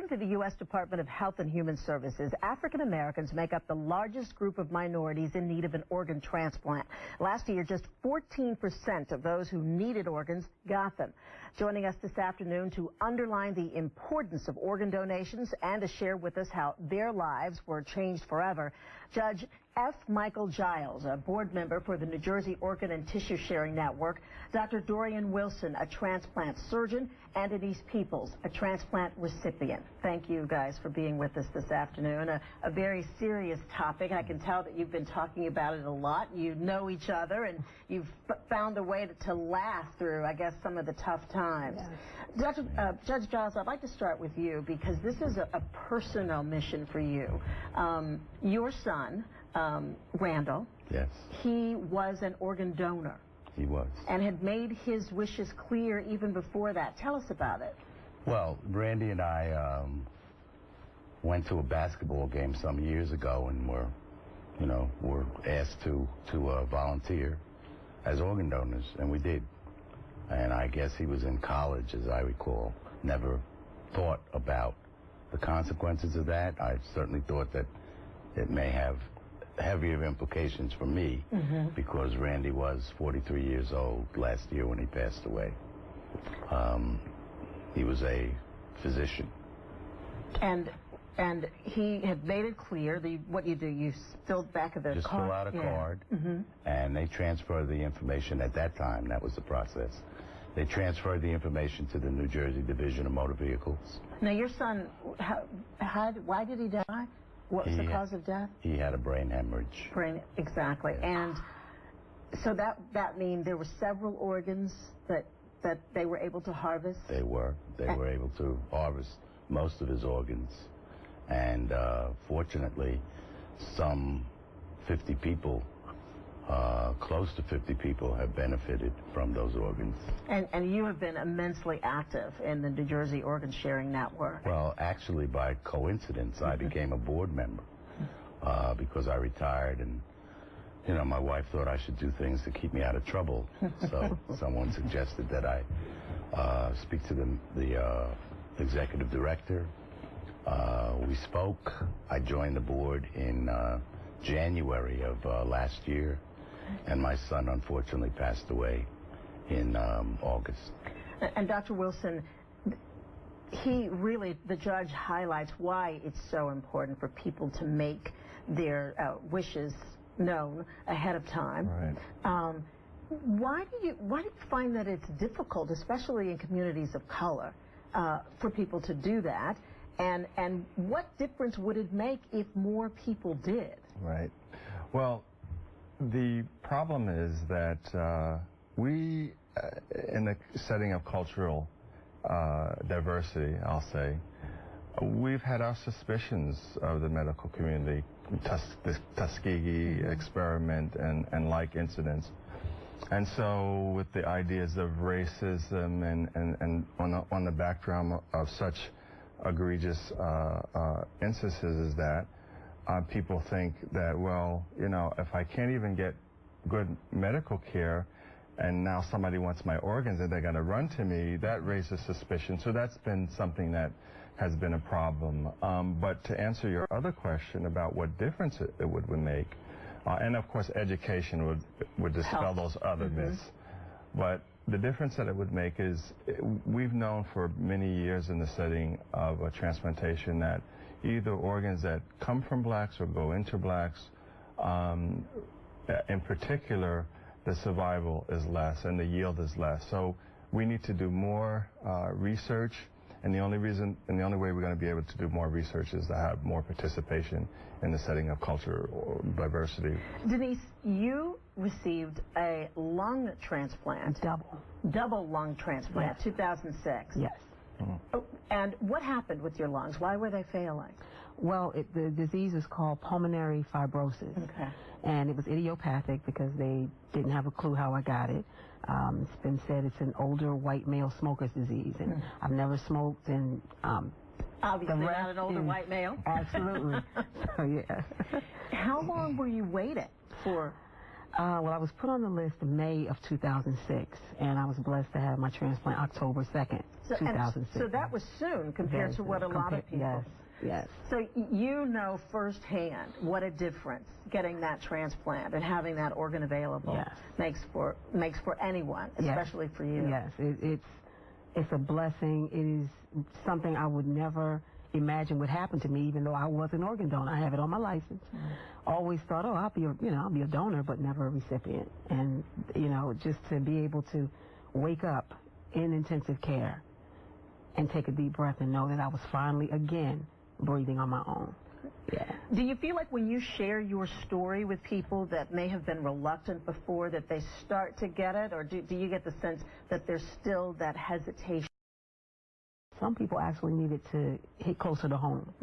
According to the U.S. Department of Health and Human Services, African Americans make up the largest group of minorities in need of an organ transplant. Last year, just 14% of those who needed organs got them. Joining us this afternoon to underline the importance of organ donations and to share with us how their lives were changed forever, Judge F. Michael Giles, a board member for the New Jersey Organ and Tissue Sharing Network, Dr. Dorian Wilson, a transplant surgeon, and Denise Peoples, a transplant recipient. Thank you guys for being with us this afternoon. A very serious topic. I can tell that you've been talking about it a lot. You know each other, and you've found a way to laugh through, I guess, some of the tough times. Yeah. Judge Giles, I'd like to start with you because this is a personal mission for you. Your son, Randall, yes, he was an organ donor. He was. And had made his wishes clear even before that. Tell us about it. Well, Randy and I went to a basketball game some years ago and were asked to volunteer as organ donors, and we did. And I guess he was in college, as I recall. Never thought about the consequences of that. I certainly thought that it may have heavier implications for me because Randy was 43 years old last year when he passed away. He was a physician. And he had made it clear that what you do, you filled back of the just card. Fill out a card, and they transfer the information at that time. That was the process. They transferred the information to the New Jersey Division of Motor Vehicles. Now, your son, why did he die? What was the cause of death? He had a brain hemorrhage. Exactly. Yeah. And so that means there were several organs that they were able to harvest? They were. They were able to harvest most of his organs. And fortunately, some 50 people, close to 50 people, have benefited from those organs. And you have been immensely active in the New Jersey Organ Sharing Network. Well, actually, by coincidence, I became a board member because I retired, and my wife thought I should do things to keep me out of trouble. So someone suggested that I speak to the executive director. We spoke. I joined the board in January of last year, and my son unfortunately passed away in August. And Dr. Wilson, the judge highlights why it's so important for people to make their wishes known ahead of time. Right. Why do you find that it's difficult, especially in communities of color, for people to do that? And what difference would it make if more people did? Right. Well, the problem is that we, in the setting of cultural diversity, I'll say, we've had our suspicions of the medical community, the Tuskegee experiment and like incidents. And so with the ideas of racism and on the background of such egregious instances as that, people think that, well, if I can't even get good medical care and now somebody wants my organs and they're going to run to me, that raises suspicion. So that's been something that has been a problem. But to answer your other question about what difference it would make, and of course education would dispel those other myths. But the difference that it would make is we've known for many years in the setting of a transplantation that either organs that come from blacks or go into blacks, in particular, the survival is less and the yield is less. So we need to do more research, and the only way we're going to be able to do more research is to have more participation in the setting of culture or diversity. Denise, you received a lung transplant. Double lung transplant, 2006. Yes. Oh, and what happened with your lungs? Why were they failing? Well, the disease is called pulmonary fibrosis. Okay. And it was idiopathic because they didn't have a clue how I got it. It's been said it's an older white male smoker's disease, and I've never smoked, and obviously not an older white male. Absolutely. So yeah. How long were you waiting for? Well, I was put on the list in May of 2006, and I was blessed to have my transplant October 2nd, 2006. So that was soon compared to what a lot of people. Yes, yes. So you know firsthand what a difference getting that transplant and having that organ available makes for anyone, especially for you. Yes, it's a blessing. It is something I would never imagine would happen to me, even though I was an organ donor. I have it on my license. Always thought, oh, I'll be a donor, but never a recipient. And just to be able to wake up in intensive care and take a deep breath and know that I was finally again breathing on my own. Yeah. Do you feel like when you share your story with people that may have been reluctant before, that they start to get it, or do you get the sense that there's still that hesitation? Some people actually needed to hit closer to home.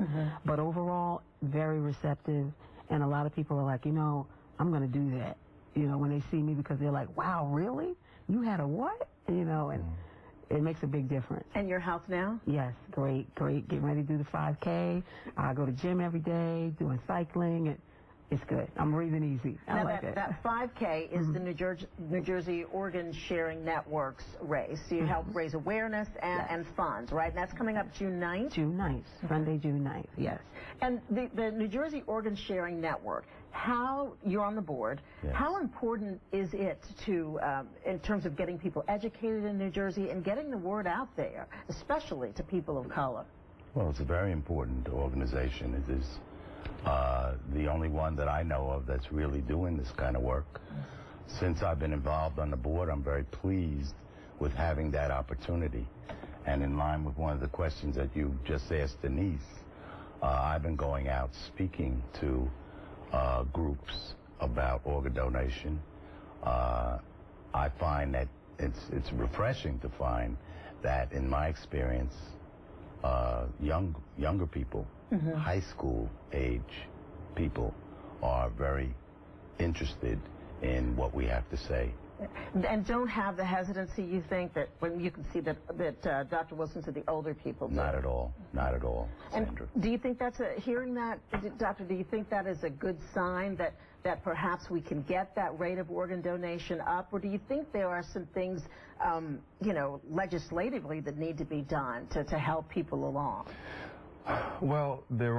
But overall, very receptive. And a lot of people are like, I'm going to do that, when they see me, because they're like, wow, really? You had a what? And it makes a big difference. And your health now? Yes, great. Getting ready to do the 5K. I go to gym every day, doing cycling. It's good. I'm breathing easy. I like it. That 5K is the New Jersey Organ Sharing Network's race. So you help raise awareness and funds, right? And that's coming up June 9th? June 9th. Sunday, June 9th, yes. And the New Jersey Organ Sharing Network, you're on the board, how important is it to, in terms of getting people educated in New Jersey and getting the word out there, especially to people of color? Well, it's a very important organization. It is the only one that I know of that's really doing this kind of work. Since I've been involved on the board, I'm very pleased with having that opportunity. And in line with one of the questions that you just asked Denise, I've been going out speaking to groups about organ donation. I find that it's refreshing to find that, in my experience, younger people, high school age people, are very interested in what we have to say. And don't have the hesitancy, you think, that when you can see that Dr. Wilson said the older people do? Not at all, Sandra. And do you think that's hearing that, Doctor, do you think that is a good sign that perhaps we can get that rate of organ donation up? Or do you think there are some things, legislatively that need to be done to help people along? Well, there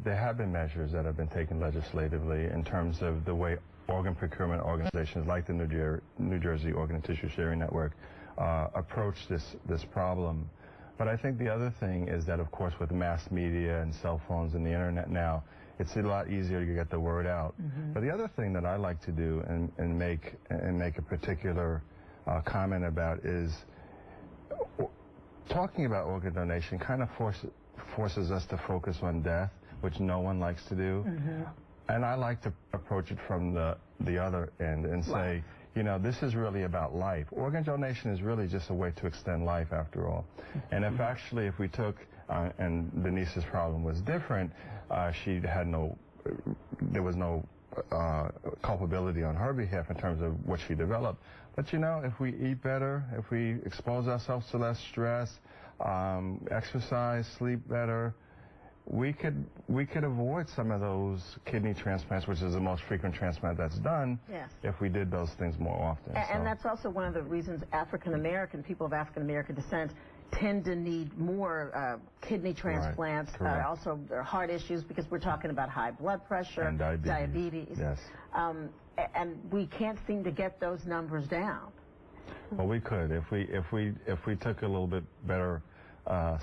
have been measures that have been taken legislatively in terms of the way organ procurement organizations like the New Jersey Organ and Tissue Sharing Network approach this problem. But I think the other thing is that, of course, with mass media and cell phones and the internet now, it's a lot easier to get the word out. But the other thing that I like to do and make a particular comment about is talking about organ donation kind of forces us to focus on death, which no one likes to do. And I like to approach it from the other end and say, this is really about life. Organ donation is really just a way to extend life, after all. And if we took, and Denise's problem was different, there was no culpability on her behalf in terms of what she developed. But if we eat better, if we expose ourselves to less stress, exercise, sleep better, we could avoid some of those kidney transplants, which is the most frequent transplant that's done, if we did those things more often. And that's also one of the reasons people of African American descent tend to need more kidney transplants. Also, their heart issues, because we're talking about high blood pressure, and diabetes. Yes. And we can't seem to get those numbers down. Well, we could if we took a little bit better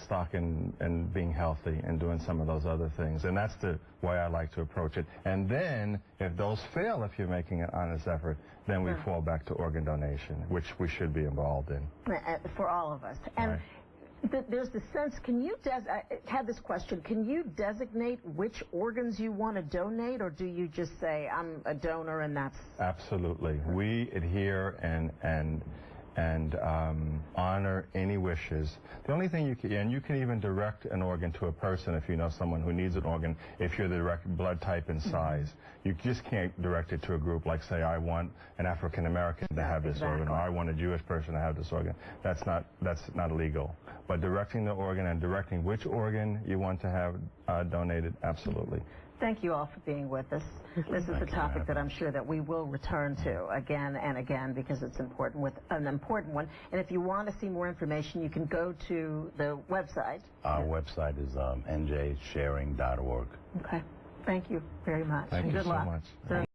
stock in being healthy and doing some of those other things. And that's the way I like to approach it. And then, if those fail, if you're making an honest effort, then we fall back to organ donation, which we should be involved in. For all of us. And there's the sense, I had this question, can you designate which organs you want to donate, or do you just say, I'm a donor and that's... Absolutely. We adhere and honor any wishes. The only thing you can even direct an organ to a person if you know someone who needs an organ, if you're the direct blood type and size. You just can't direct it to a group like, say, I want an African American to have this organ, or I want a Jewish person to have this organ. That's not illegal. But directing the organ and directing which organ you want to have donated, absolutely. Thank you all for being with us. This is a topic that I'm sure that we will return to again and again because it's an important one. And if you want to see more information, you can go to the website. Our website is njsharing.org. Okay. Thank you very much. Thank you Good so luck. much.